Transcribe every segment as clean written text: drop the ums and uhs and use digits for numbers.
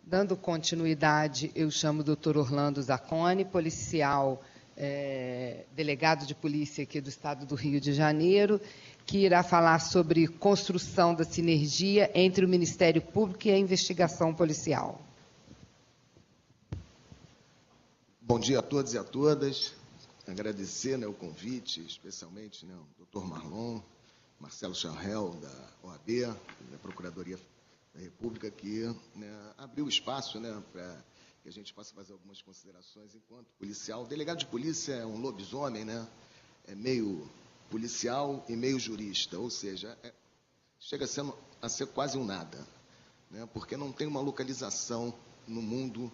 Dando continuidade, eu chamo o doutor Orlando Zacconi, policial, delegado de polícia aqui do Estado do Rio de Janeiro, que irá falar sobre construção da sinergia entre o Ministério Público e a investigação policial. Bom dia a todos e a todas. Agradecer, o convite, especialmente ao doutor Marlon, Marcelo Charrel, da OAB, da Procuradoria da República, que abriu espaço para que a gente possa fazer algumas considerações enquanto policial. O delegado de polícia é um lobisomem, é meio policial e meio jurista, ou seja, chega a ser quase um nada, porque não tem uma localização no mundo,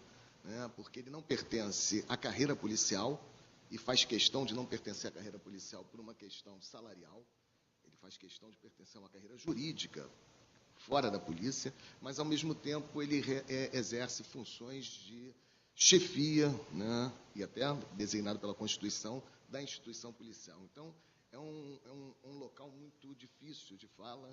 porque ele não pertence à carreira policial e faz questão de não pertencer à carreira policial por uma questão salarial, ele faz questão de pertencer a uma carreira jurídica fora da polícia, mas, ao mesmo tempo, ele exerce funções de chefia, e até designado pela Constituição, da instituição policial. Então, é um local muito difícil de fala,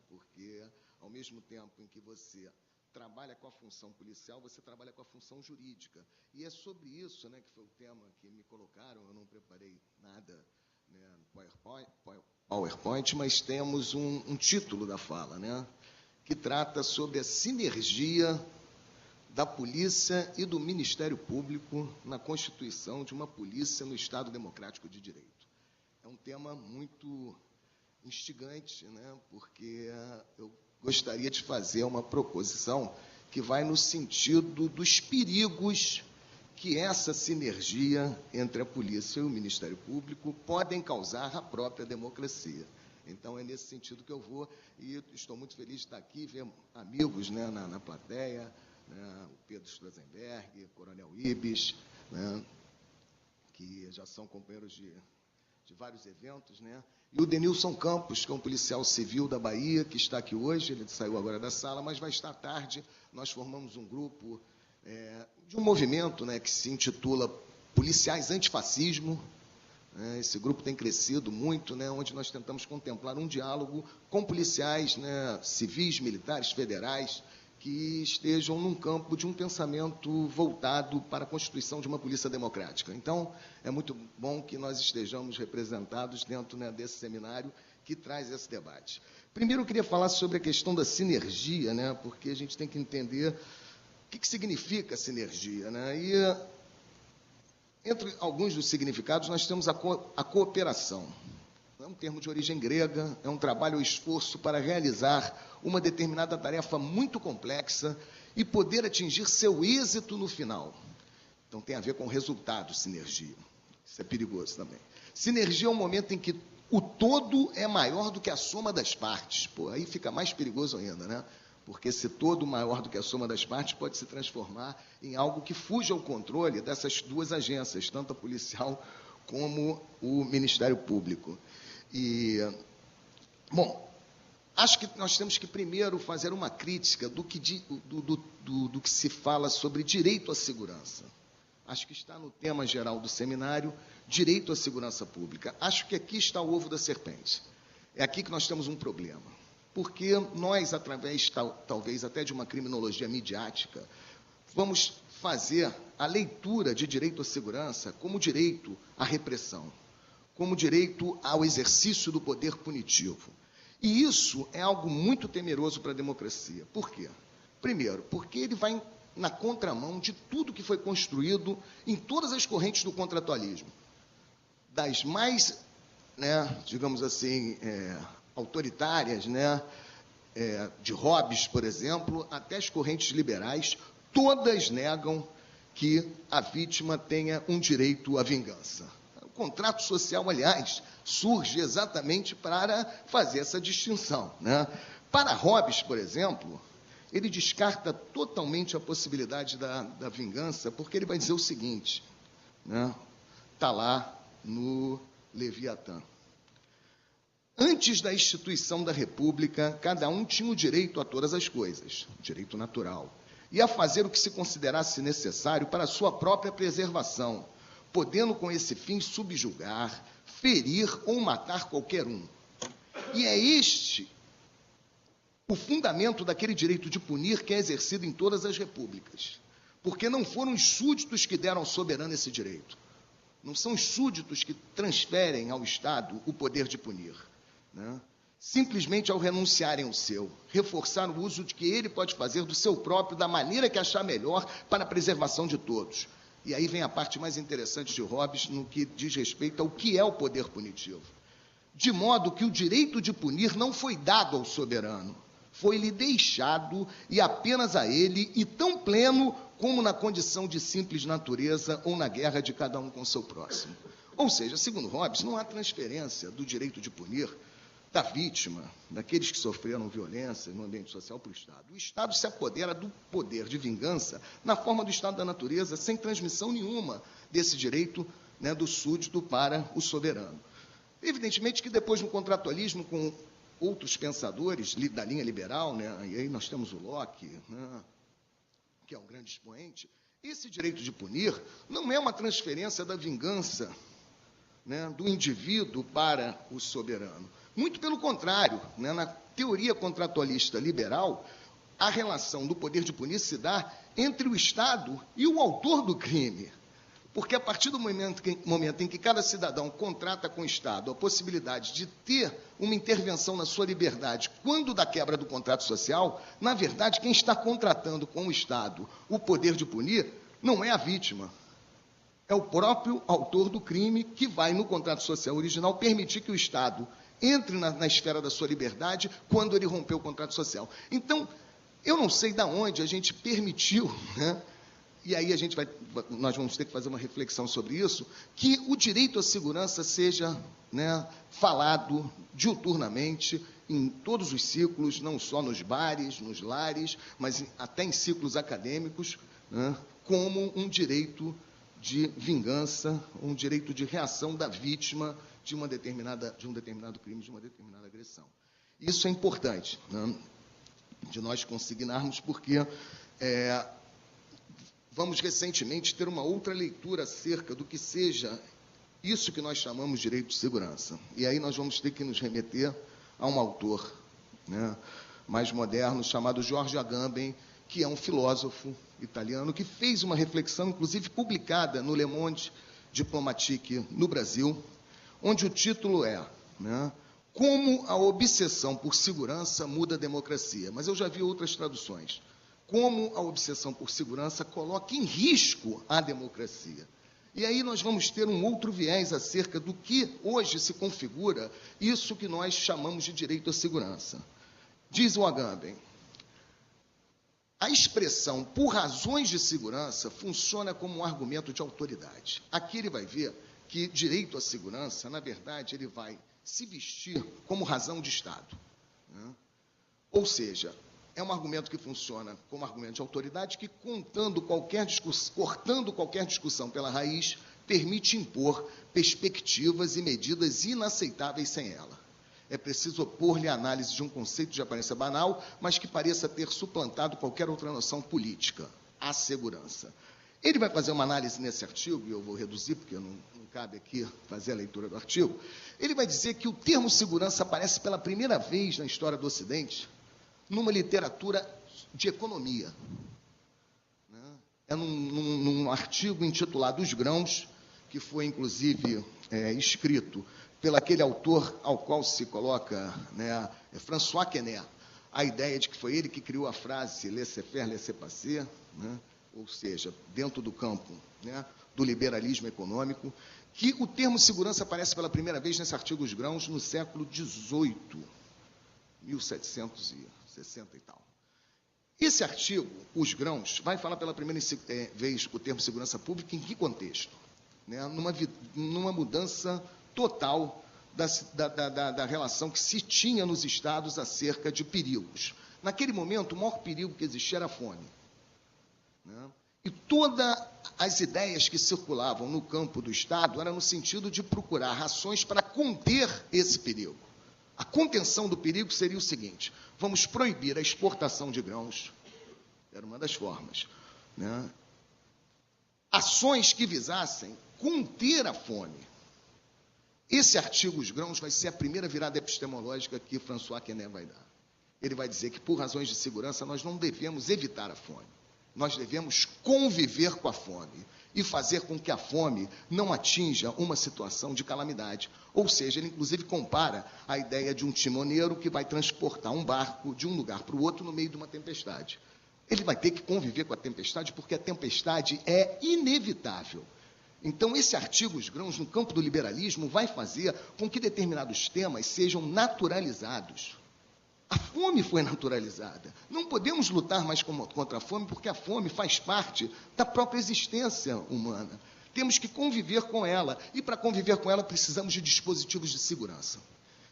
porque, ao mesmo tempo em que você trabalha com a função policial, você trabalha com a função jurídica. E é sobre isso que foi o tema que me colocaram. Eu não preparei nada no PowerPoint, mas temos um título da fala, que trata sobre a sinergia da polícia e do Ministério Público na constituição de uma polícia no Estado Democrático de Direito. É um tema muito instigante, porque eu gostaria de fazer uma proposição que vai no sentido dos perigos que essa sinergia entre a polícia e o Ministério Público podem causar à própria democracia. Então, é nesse sentido que eu vou, e estou muito feliz de estar aqui, ver amigos na plateia, o Pedro Strazenberg, o Coronel Ibis, que já são companheiros de vários eventos, e o Denilson Campos, que é um policial civil da Bahia, que está aqui hoje, ele saiu agora da sala, mas vai estar à tarde. Nós formamos um grupo de um movimento que se intitula Policiais Antifascismo. Esse grupo tem crescido muito, onde nós tentamos contemplar um diálogo com policiais civis, militares, federais, que estejam num campo de um pensamento voltado para a constituição de uma polícia democrática. Então, é muito bom que nós estejamos representados dentro desse seminário que traz esse debate. Primeiro, eu queria falar sobre a questão da sinergia, porque a gente tem que entender o que significa sinergia. E, entre alguns dos significados, nós temos a cooperação. É um termo de origem grega, é um trabalho ou esforço para realizar uma determinada tarefa muito complexa e poder atingir seu êxito no final. Então, tem a ver com o resultado, sinergia. Isso é perigoso também. Sinergia é um momento em que o todo é maior do que a soma das partes. Aí fica mais perigoso ainda, Porque esse todo maior do que a soma das partes pode se transformar em algo que fuja ao controle dessas duas agências, tanto a policial como o Ministério Público. E, bom, acho que nós temos que primeiro fazer uma crítica do que se fala sobre direito à segurança. Acho que está no tema geral do seminário, direito à segurança pública. Acho que aqui está o ovo da serpente. É aqui que nós temos um problema. Porque nós, através, talvez, até de uma criminologia midiática, vamos fazer a leitura de direito à segurança como direito à repressão, como direito ao exercício do poder punitivo. E isso é algo muito temeroso para a democracia. Por quê? Primeiro, porque ele vai na contramão de tudo que foi construído em todas as correntes do contratualismo, das mais, digamos assim, autoritárias, de Hobbes, por exemplo, até as correntes liberais, todas negam que a vítima tenha um direito à vingança. O contrato social, aliás, surge exatamente para fazer essa distinção. Para Hobbes, por exemplo, ele descarta totalmente a possibilidade da vingança, porque ele vai dizer o seguinte, está lá no Leviatã. Antes da instituição da República, cada um tinha o direito a todas as coisas, direito natural, e a fazer o que se considerasse necessário para a sua própria preservação, podendo com esse fim subjugar, ferir ou matar qualquer um. E é este o fundamento daquele direito de punir que é exercido em todas as repúblicas. Porque não foram os súditos que deram ao soberano esse direito. Não são os súditos que transferem ao Estado o poder de punir, né? Simplesmente ao renunciarem ao seu, reforçar o uso de que ele pode fazer do seu próprio, da maneira que achar melhor, para a preservação de todos. E aí vem a parte mais interessante de Hobbes, no que diz respeito ao que é o poder punitivo. De modo que o direito de punir não foi dado ao soberano, foi-lhe deixado, e apenas a ele, e tão pleno como na condição de simples natureza ou na guerra de cada um com seu próximo. Ou seja, segundo Hobbes, não há transferência do direito de punir da vítima, daqueles que sofreram violência no ambiente social para o Estado. O Estado se apodera do poder de vingança na forma do estado da natureza, sem transmissão nenhuma desse direito, né, do súdito para o soberano. Evidentemente que depois no contratualismo com outros pensadores da linha liberal, né, e aí nós temos o Locke, né, que é um grande expoente, esse direito de punir não é uma transferência da vingança, né, do indivíduo para o soberano. Muito pelo contrário, né, na teoria contratualista liberal, a relação do poder de punir se dá entre o Estado e o autor do crime. Porque a partir do momento em que cada cidadão contrata com o Estado a possibilidade de ter uma intervenção na sua liberdade quando da quebra do contrato social, na verdade, quem está contratando com o Estado o poder de punir não é a vítima. É o próprio autor do crime que vai, no contrato social original, permitir que o Estado entre na esfera da sua liberdade quando ele rompeu o contrato social. Então, eu não sei de onde a gente permitiu, né, e aí nós vamos ter que fazer uma reflexão sobre isso, que o direito à segurança seja, né, falado diuturnamente em todos os ciclos, não só nos bares, nos lares, mas até em ciclos acadêmicos, né, como um direito de vingança, um direito de reação da vítima de um determinado crime, de uma determinada agressão. Isso é importante, né, de nós consignarmos, porque vamos recentemente ter uma outra leitura acerca do que seja isso que nós chamamos de direito de segurança. E aí nós vamos ter que nos remeter a um autor, né, mais moderno, chamado George Agamben, que é um filósofo italiano, que fez uma reflexão, inclusive publicada no Le Monde Diplomatique no Brasil, onde o título é, né, Como a obsessão por segurança muda a democracia. Mas eu já vi outras traduções. Como a obsessão por segurança coloca em risco a democracia. E aí nós vamos ter um outro viés acerca do que hoje se configura isso que nós chamamos de direito à segurança. Diz o Agamben, a expressão por razões de segurança funciona como um argumento de autoridade. Aqui ele vai ver que direito à segurança, na verdade, ele vai se vestir como razão de Estado, né? Ou seja, é um argumento que funciona como argumento de autoridade que, cortando qualquer discussão pela raiz, permite impor perspectivas e medidas inaceitáveis sem ela. É preciso opor-lhe a análise de um conceito de aparência banal, mas que pareça ter suplantado qualquer outra noção política, a segurança. Ele vai fazer uma análise nesse artigo, e eu vou reduzir, porque não cabe aqui fazer a leitura do artigo. Ele vai dizer que o termo segurança aparece pela primeira vez na história do Ocidente numa literatura de economia. É num artigo intitulado Os Grãos, que foi, inclusive, escrito pelo aquele autor ao qual se coloca, né, François Quesnay, a ideia de que foi ele que criou a frase laissez-faire, laissez-passer, né, ou seja, dentro do campo, né, do liberalismo econômico, que o termo segurança aparece pela primeira vez nesse artigo Os Grãos no século XVIII, 1760 e tal. Esse artigo, Os Grãos, vai falar pela primeira vez o termo segurança pública em que contexto? Né? Numa mudança total da relação que se tinha nos estados acerca de perigos. Naquele momento, o maior perigo que existia era a fome. Né? E todas as ideias que circulavam no campo do Estado eram no sentido de procurar rações para conter esse perigo. A contenção do perigo seria o seguinte: vamos proibir a exportação de grãos, era uma das formas, né? Ações que visassem conter a fome. Esse artigo, Os Grãos, vai ser a primeira virada epistemológica que François Quesnay vai dar. ele vai dizer que, por razões de segurança, nós não devemos evitar a fome. Nós devemos conviver com a fome e fazer com que a fome não atinja uma situação de calamidade. Ou seja, ele, inclusive, compara a ideia de um timoneiro que vai transportar um barco de um lugar para o outro no meio de uma tempestade. Ele vai ter que conviver com a tempestade, porque a tempestade é inevitável. Então, esse artigo, os grãos, no campo do liberalismo, vai fazer com que determinados temas sejam naturalizados. A fome foi naturalizada. Não podemos lutar mais contra a fome, porque a fome faz parte da própria existência humana. Temos que conviver com ela, e para conviver com ela precisamos de dispositivos de segurança.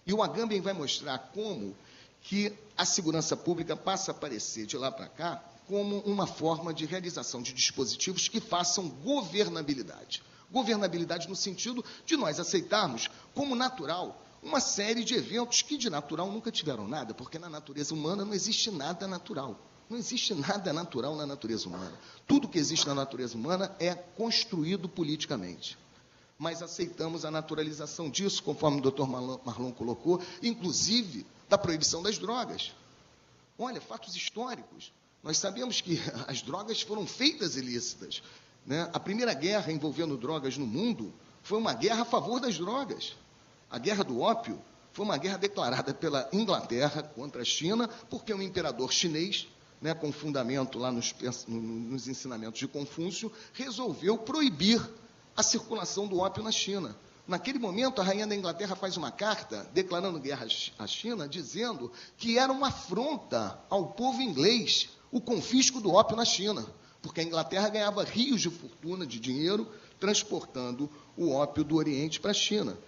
E o Agamben vai mostrar como que a segurança pública passa a aparecer de lá para cá como uma forma de realização de dispositivos que façam governabilidade. Governabilidade no sentido de nós aceitarmos como natural uma série de eventos que de natural nunca tiveram nada, porque na natureza humana não existe nada natural. Não existe nada natural na natureza humana. Tudo que existe na natureza humana é construído politicamente. Mas aceitamos a naturalização disso, conforme o Dr. Marlon colocou, inclusive da proibição das drogas. Olha, fatos históricos. Nós sabemos que as drogas foram feitas ilícitas, né? A primeira guerra envolvendo drogas no mundo foi uma guerra a favor das drogas. A Guerra do Ópio foi uma guerra declarada pela Inglaterra contra a China, porque um imperador chinês, né, com fundamento lá nos ensinamentos de Confúcio, resolveu proibir a circulação do ópio na China. Naquele momento, a rainha da Inglaterra faz uma carta declarando guerra à China, dizendo que era uma afronta ao povo inglês o confisco do ópio na China, porque a Inglaterra ganhava rios de fortuna, de dinheiro, transportando o ópio do Oriente para a China.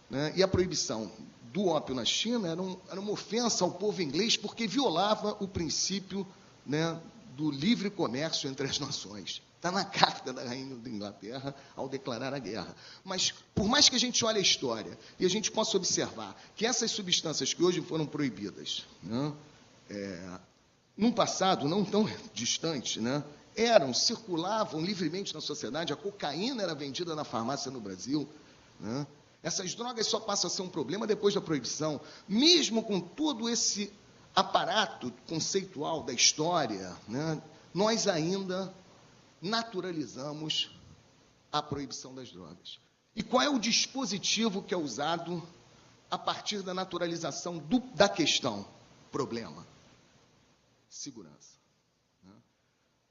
Né? E a proibição do ópio na China era uma ofensa ao povo inglês, porque violava o princípio, né, do livre comércio entre as nações. Está na carta da rainha da Inglaterra ao declarar a guerra. Mas, por mais que a gente olhe a história e a gente possa observar que essas substâncias que hoje foram proibidas, né, num passado não tão distante, né, circulavam livremente na sociedade, a cocaína era vendida na farmácia no Brasil, né, essas drogas só passam a ser um problema depois da proibição, mesmo com todo esse aparato conceitual da história, né, nós ainda naturalizamos a proibição das drogas. E qual é o dispositivo que é usado a partir da naturalização da questão? Problema. Segurança. Né?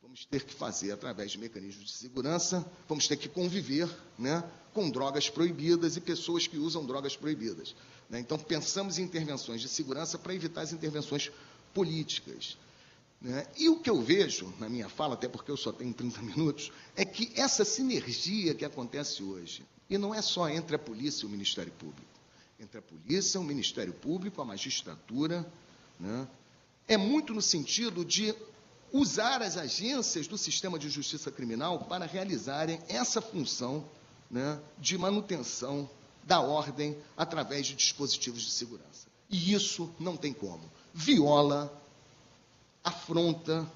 Vamos ter que fazer, através de mecanismos de segurança, vamos ter que conviver, né, com drogas proibidas e pessoas que usam drogas proibidas. Né? Então, pensamos em intervenções de segurança para evitar as intervenções políticas. Né? E o que eu vejo na minha fala, até porque eu só tenho 30 minutos, é que essa sinergia que acontece hoje, e não é só entre a polícia e o Ministério Público, entre a polícia, o Ministério Público, a magistratura, né, é muito no sentido de usar as agências do sistema de justiça criminal para realizarem essa função, né, de manutenção da ordem através de dispositivos de segurança. E isso não tem como. Viola, afronta,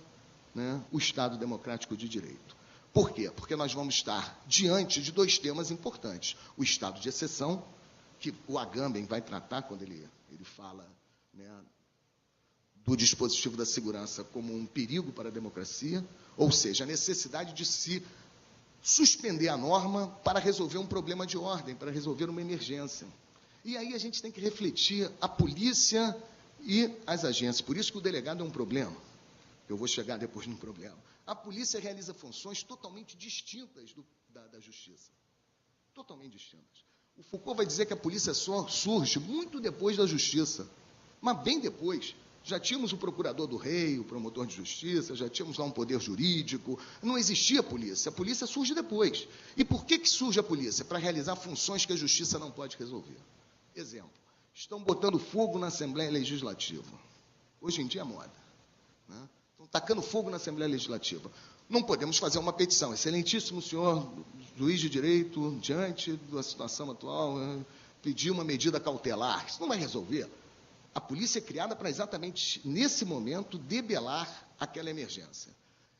né, o Estado democrático de direito. Por quê? Porque nós vamos estar diante de dois temas importantes. O estado de exceção, que o Agamben vai tratar quando ele fala, né, do dispositivo da segurança como um perigo para a democracia, ou seja, a necessidade de se suspender a norma para resolver um problema de ordem, para resolver uma emergência. E aí a gente tem que refletir a polícia e as agências. Por isso que o delegado é um problema. Eu vou chegar depois no problema. A polícia realiza funções totalmente distintas da justiça. Totalmente distintas. O Foucault vai dizer que a polícia só surge muito depois da justiça, mas bem depois. Já tínhamos o procurador do rei, o promotor de justiça, já tínhamos lá um poder jurídico, não existia polícia. A polícia surge depois. E por que surge a polícia? Para realizar funções que a justiça não pode resolver. Exemplo, estão botando fogo na Assembleia Legislativa. Hoje em dia é moda. Né? Estão tacando fogo na Assembleia Legislativa. Não podemos fazer uma petição. Excelentíssimo senhor juiz de direito, diante da situação atual, pedir uma medida cautelar. Isso não vai resolver. A polícia é criada para exatamente, nesse momento, debelar aquela emergência.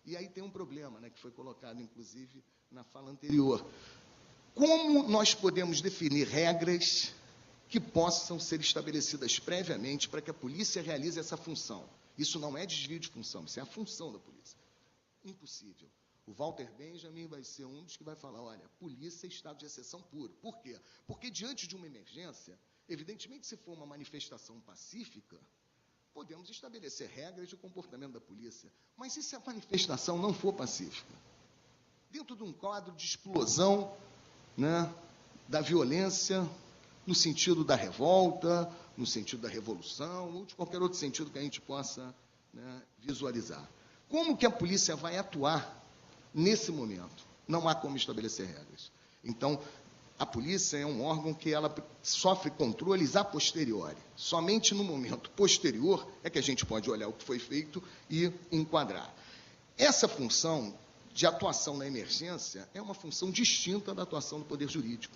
E aí tem um problema, né, que foi colocado, inclusive, na fala anterior. Como nós podemos definir regras que possam ser estabelecidas previamente para que a polícia realize essa função. Isso não é desvio de função, isso é a função da polícia. Impossível. O Walter Benjamin vai ser um dos que vai falar, olha, polícia é estado de exceção puro. Por quê? Porque diante de uma emergência, evidentemente, se for uma manifestação pacífica, podemos estabelecer regras de comportamento da polícia. Mas e se a manifestação não for pacífica? Dentro de um quadro de explosão, né, da violência, no sentido da revolta, no sentido da revolução, ou de qualquer outro sentido que a gente possa, né, visualizar. Como que a polícia vai atuar nesse momento? Não há como estabelecer regras. Então, a polícia é um órgão que ela sofre controles a posteriori. Somente no momento posterior é que a gente pode olhar o que foi feito e enquadrar. Essa função de atuação na emergência é uma função distinta da atuação do Poder Jurídico.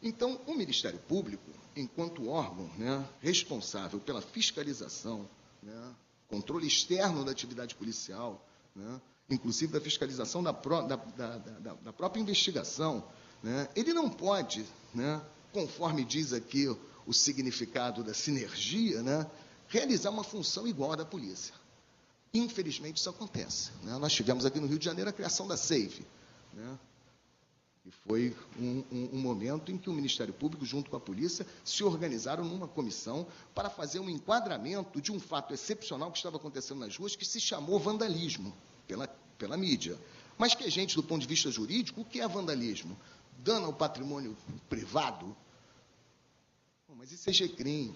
Então, o Ministério Público, enquanto órgão, né, responsável pela fiscalização, né, controle externo da atividade policial, né, inclusive da fiscalização da própria investigação, né, ele não pode, né, conforme diz aqui o significado da sinergia, né, realizar uma função igual à da polícia. Infelizmente, isso acontece. Né? Nós tivemos aqui no Rio de Janeiro a criação da SEIV, né? E foi um momento em que o Ministério Público, junto com a polícia, se organizaram numa comissão para fazer um enquadramento de um fato excepcional que estava acontecendo nas ruas, que se chamou vandalismo, pela mídia. Mas que, gente, do ponto de vista jurídico, o que é vandalismo? Dano ao patrimônio privado? Bom, mas isso é GCRIM.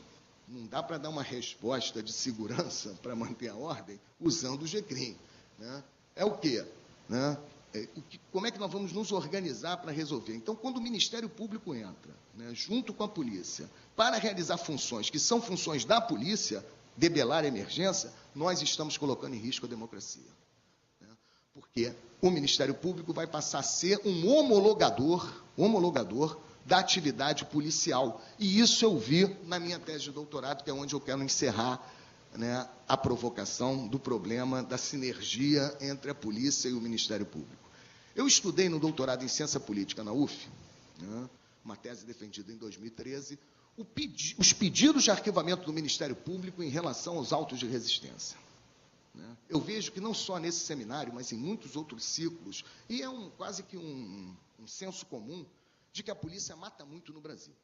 Não dá para dar uma resposta de segurança para manter a ordem usando o GCRIM. Né? É o quê? Né? Como é que nós vamos nos organizar para resolver? Então, quando o Ministério Público entra, né, junto com a polícia, para realizar funções que são funções da polícia, debelar a emergência, nós estamos colocando em risco a democracia. Né? Porque o Ministério Público vai passar a ser um homologador da atividade policial. E isso eu vi na minha tese de doutorado, que é onde eu quero encerrar, né, a provocação do problema da sinergia entre a polícia e o Ministério Público. Eu estudei no doutorado em Ciência Política na UF, né, uma tese defendida em 2013, os pedidos de arquivamento do Ministério Público em relação aos autos de resistência. Né? Eu vejo que não só nesse seminário, mas em muitos outros ciclos, e é quase que um senso comum, de que a polícia mata muito no Brasil.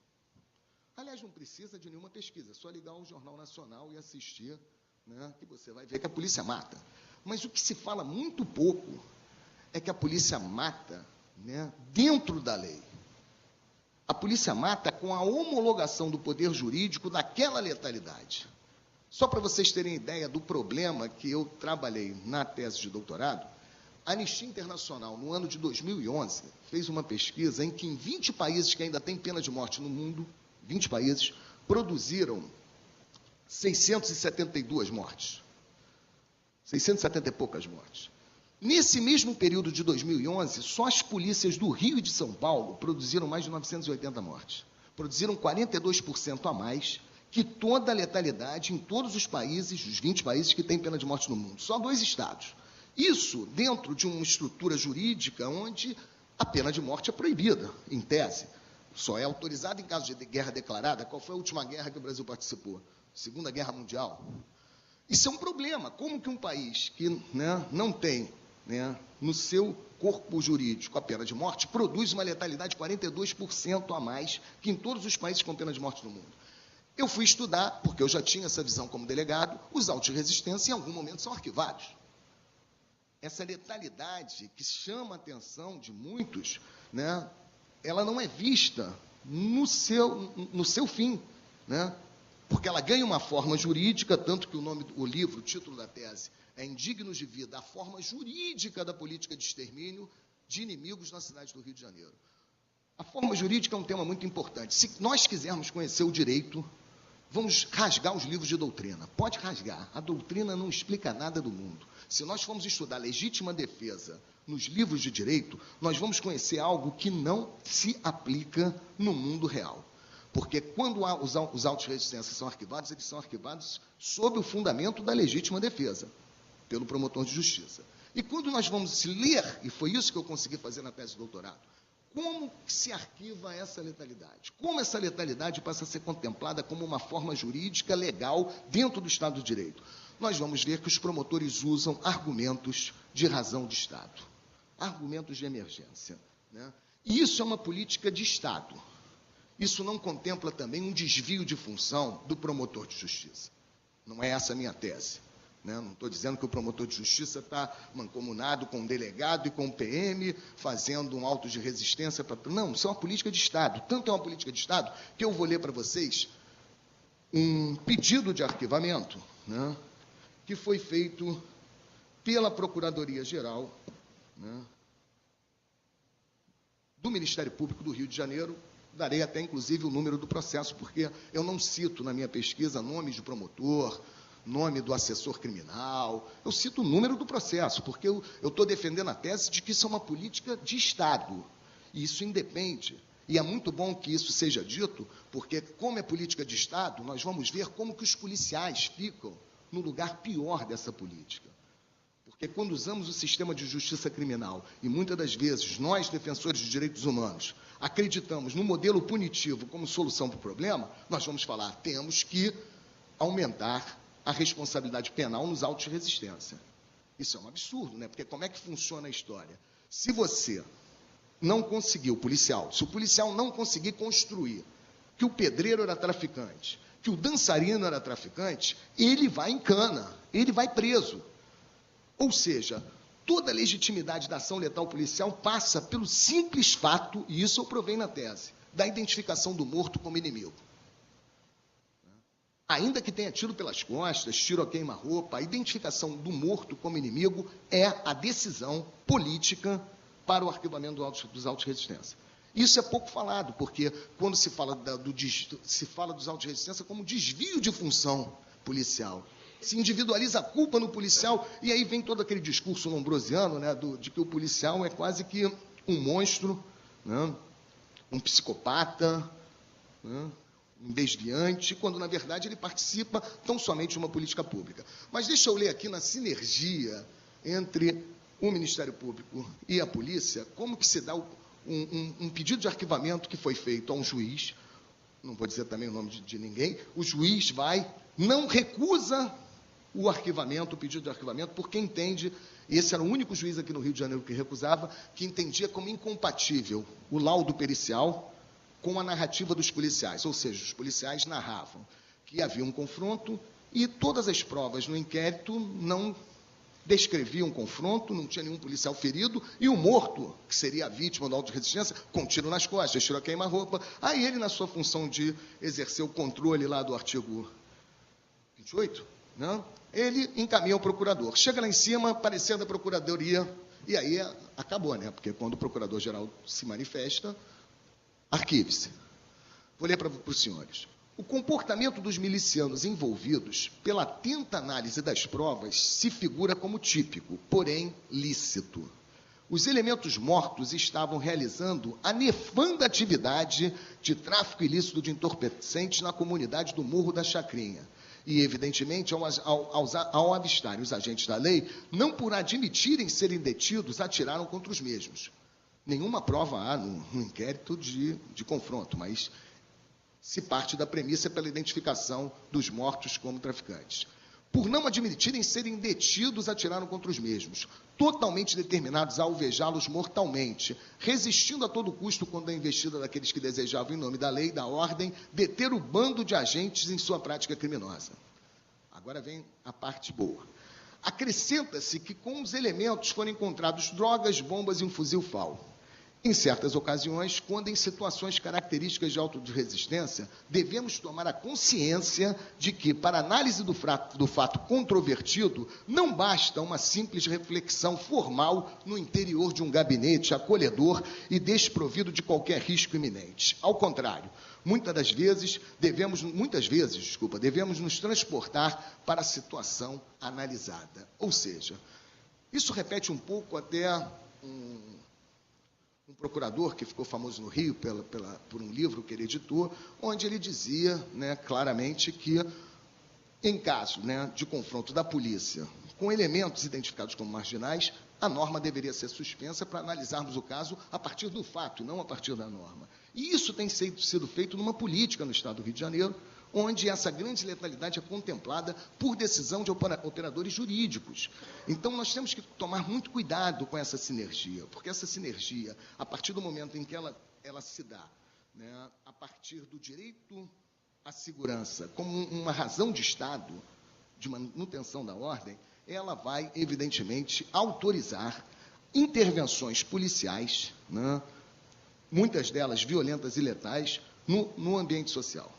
Aliás, não precisa de nenhuma pesquisa, é só ligar ao Jornal Nacional e assistir, né, que você vai ver que a polícia mata. Mas o que se fala muito pouco é que a polícia mata, né, dentro da lei. A polícia mata com a homologação do poder jurídico daquela letalidade. Só para vocês terem ideia do problema que eu trabalhei na tese de doutorado, a Anistia Internacional, no ano de 2011, fez uma pesquisa em que, em 20 países que ainda têm pena de morte no mundo, 20 países, produziram 672 mortes. 670 e poucas mortes. Nesse mesmo período de 2011, só as polícias do Rio e de São Paulo produziram mais de 980 mortes. Produziram 42% a mais que toda a letalidade em todos os países, os 20 países que têm pena de morte no mundo. Só 2 estados. Isso dentro de uma estrutura jurídica onde a pena de morte é proibida, em tese. Só é autorizada em caso de guerra declarada. Qual foi a última guerra que o Brasil participou? Segunda Guerra Mundial. Isso é um problema. Como que um país que, né, não tem, né, no seu corpo jurídico a pena de morte produz uma letalidade 42% a mais que em todos os países com pena de morte no mundo? Eu fui estudar, porque eu já tinha essa visão como delegado, os autos de resistência em algum momento são arquivados. Essa letalidade que chama a atenção de muitos, né, ela não é vista no seu fim, né? Porque ela ganha uma forma jurídica, tanto que o livro, o título da tese, é Indignos de Vida, a forma jurídica da política de extermínio de inimigos na cidade do Rio de Janeiro. A forma jurídica é um tema muito importante. Se nós quisermos conhecer o direito, vamos rasgar os livros de doutrina. Pode rasgar. A doutrina não explica nada do mundo. Se nós formos estudar legítima defesa nos livros de direito, nós vamos conhecer algo que não se aplica no mundo real. Porque quando os autos de resistência são arquivados, eles são arquivados sob o fundamento da legítima defesa, pelo promotor de justiça. E quando nós vamos ler, e foi isso que eu consegui fazer na tese de doutorado, como se arquiva essa letalidade? Como essa letalidade passa a ser contemplada como uma forma jurídica legal dentro do Estado de Direito? Nós vamos ver que os promotores usam argumentos de razão de Estado, argumentos de emergência, né? E isso é uma política de Estado. Isso não contempla também um desvio de função do promotor de justiça. Não é essa a minha tese, né? Não estou dizendo que o promotor de justiça está mancomunado com o delegado e com o PM, fazendo um auto de resistência. Não, isso é uma política de Estado. Tanto é uma política de Estado que eu vou ler para vocês um pedido de arquivamento, né, que foi feito pela Procuradoria-Geral, né, do Ministério Público do Rio de Janeiro. Darei até, inclusive, o número do processo, porque eu não cito na minha pesquisa nome de promotor, nome do assessor criminal, eu cito o número do processo, porque eu estou defendendo a tese de que isso é uma política de Estado, e isso independe. E é muito bom que isso seja dito, porque, como é política de Estado, nós vamos ver como que os policiais ficam no lugar pior dessa política. Porque quando usamos o sistema de justiça criminal, e muitas das vezes nós, defensores de direitos humanos, acreditamos no modelo punitivo como solução para o problema, nós vamos falar, temos que aumentar a responsabilidade penal nos autos de resistência. Isso é um absurdo, né? Porque como é que funciona a história? Se você não conseguiu, se o policial não conseguir construir que o pedreiro era traficante, que o dançarino era traficante, ele vai em cana, ele vai preso. Ou seja, toda a legitimidade da ação letal policial passa pelo simples fato, e isso eu provei na tese, da identificação do morto como inimigo. Ainda que tenha tiro pelas costas, tiro a queima-roupa, a identificação do morto como inimigo é a decisão política para o arquivamento dos autos de resistência. Isso é pouco falado, porque quando se fala dos autos de resistência como desvio de função policial, se individualiza a culpa no policial, e aí vem todo aquele discurso lombrosiano, né, de que o policial é quase que um monstro, né, um psicopata, né, um desviante, quando, na verdade, ele participa tão somente de uma política pública. Mas deixa eu ler aqui na sinergia entre o Ministério Público e a polícia, como que se dá um pedido de arquivamento que foi feito a um juiz, não vou dizer também o nome de ninguém, o juiz não recusa o arquivamento, o pedido de arquivamento, porque entende, e esse era o único juiz aqui no Rio de Janeiro que recusava, que entendia como incompatível o laudo pericial com a narrativa dos policiais, ou seja, os policiais narravam que havia um confronto e todas as provas no inquérito não descreviam um confronto, não tinha nenhum policial ferido, e o morto, que seria a vítima do auto de resistência, com tiro nas costas, tiro a queima-roupa. Aí ele, na sua função de exercer o controle lá do artigo 28, né, ele encaminha ao procurador. Chega lá em cima, parecer da procuradoria, e aí acabou, né? Porque quando o procurador-geral se manifesta, arquive-se. Vou ler para os senhores. O comportamento dos milicianos envolvidos, pela atenta análise das provas, se figura como típico, porém lícito. Os elementos mortos estavam realizando a nefanda atividade de tráfico ilícito de entorpecentes na comunidade do Morro da Chacrinha. E, evidentemente, ao avistarem os agentes da lei, não por admitirem serem detidos, atiraram contra os mesmos. Nenhuma prova há no inquérito de confronto, mas se parte da premissa pela identificação dos mortos como traficantes. Por não admitirem serem detidos, atiraram contra os mesmos, totalmente determinados a alvejá-los mortalmente, resistindo a todo custo contra a investida daqueles que desejavam, em nome da lei e da ordem, deter o bando de agentes em sua prática criminosa. Agora vem a parte boa. Acrescenta-se que com os elementos foram encontrados drogas, bombas e um fuzil FAL. Em certas ocasiões, quando em situações características de autoresistência, devemos tomar a consciência de que, para análise do fato controvertido, não basta uma simples reflexão formal no interior de um gabinete acolhedor e desprovido de qualquer risco iminente. Ao contrário, muitas vezes devemos nos transportar para a situação analisada. Ou seja, isso repete um pouco até um procurador que ficou famoso no Rio por um livro que ele editou, onde ele dizia, né, claramente que, em caso, né, de confronto da polícia com elementos identificados como marginais, a norma deveria ser suspensa para analisarmos o caso a partir do fato, não a partir da norma. E isso tem sido feito numa política no Estado do Rio de Janeiro, onde essa grande letalidade é contemplada por decisão de operadores jurídicos. Então, nós temos que tomar muito cuidado com essa sinergia, porque essa sinergia, a partir do momento em que ela se dá, né, a partir do direito à segurança como uma razão de Estado, de manutenção da ordem, ela vai, evidentemente, autorizar intervenções policiais, né, muitas delas violentas e letais, no ambiente social.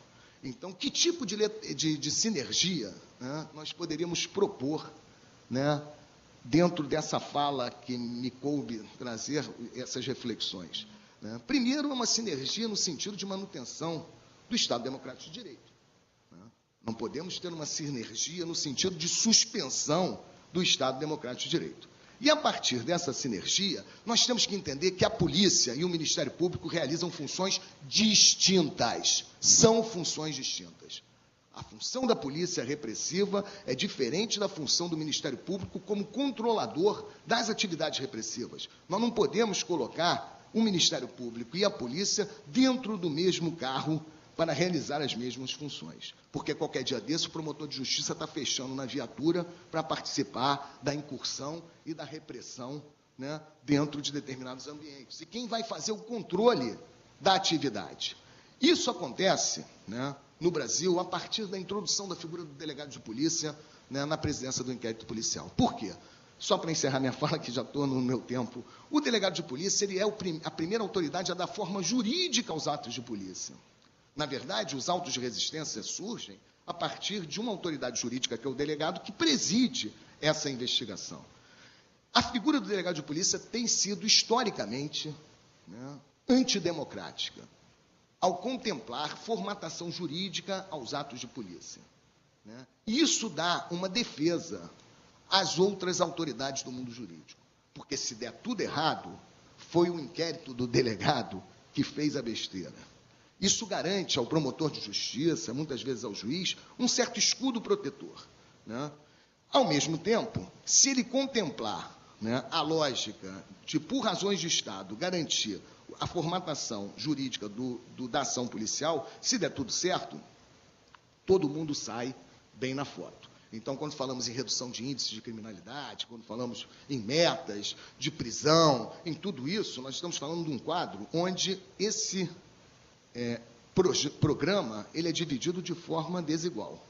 Então, que tipo de sinergia, né, nós poderíamos propor, né, dentro dessa fala que me coube trazer essas reflexões? Né? Primeiro, é uma sinergia no sentido de manutenção do Estado Democrático de Direito. Né? Não podemos ter uma sinergia no sentido de suspensão do Estado Democrático de Direito. E, a partir dessa sinergia, nós temos que entender que a polícia e o Ministério Público realizam funções distintas. São funções distintas. A função da polícia repressiva é diferente da função do Ministério Público como controlador das atividades repressivas. Nós não podemos colocar o Ministério Público e a polícia dentro do mesmo carro para realizar as mesmas funções. Porque qualquer dia desse o promotor de justiça está fechando na viatura para participar da incursão e da repressão, né, dentro de determinados ambientes. E quem vai fazer o controle da atividade? Isso acontece, né, no Brasil a partir da introdução da figura do delegado de polícia, né, na presidência do inquérito policial. Por quê? Só para encerrar minha fala, que já estou no meu tempo, o delegado de polícia ele é a primeira autoridade a dar forma jurídica aos atos de polícia. Na verdade, os autos de resistência surgem a partir de uma autoridade jurídica, que é o delegado, que preside essa investigação. A figura do delegado de polícia tem sido, historicamente, né, antidemocrática, ao contemplar formatação jurídica aos atos de polícia. Né? Isso dá uma defesa às outras autoridades do mundo jurídico, porque se der tudo errado, foi o inquérito do delegado que fez a besteira. Isso garante ao promotor de justiça, muitas vezes ao juiz, um certo escudo protetor. Né? Ao mesmo tempo, se ele contemplar, né, a lógica de, por razões de Estado, garantir a formatação jurídica da ação policial, se der tudo certo, todo mundo sai bem na foto. Então, quando falamos em redução de índices de criminalidade, quando falamos em metas de prisão, em tudo isso, nós estamos falando de um quadro onde esse programa ele é dividido de forma desigual.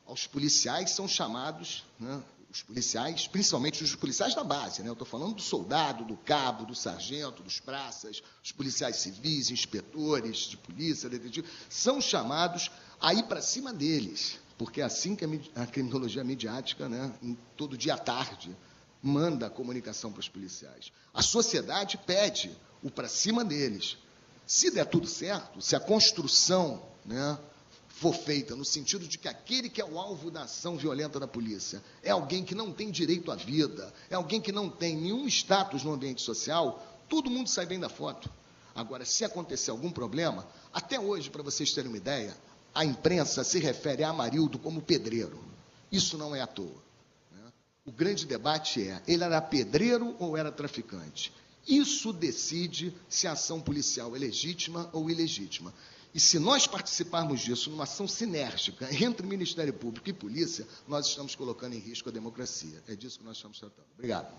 Os policiais são chamados, né, os policiais, principalmente os policiais da base, né, eu estou falando do soldado, do cabo, do sargento, dos praças, os policiais civis, inspetores de polícia, detetives, são chamados a ir para cima deles, porque é assim que a criminologia midiática, né, todo dia à tarde, manda a comunicação para os policiais. A sociedade pede o para cima deles. Se der tudo certo, se a construção, né, for feita no sentido de que aquele que é o alvo da ação violenta da polícia é alguém que não tem direito à vida, é alguém que não tem nenhum status no ambiente social, todo mundo sai bem da foto. Agora, se acontecer algum problema, até hoje, para vocês terem uma ideia, a imprensa se refere a Amarildo como pedreiro. Isso não é à toa. Né? O grande debate é, ele era pedreiro ou era traficante? Isso decide se a ação policial é legítima ou ilegítima. E se nós participarmos disso numa ação sinérgica entre Ministério Público e polícia, nós estamos colocando em risco a democracia. É disso que nós estamos tratando. Obrigado.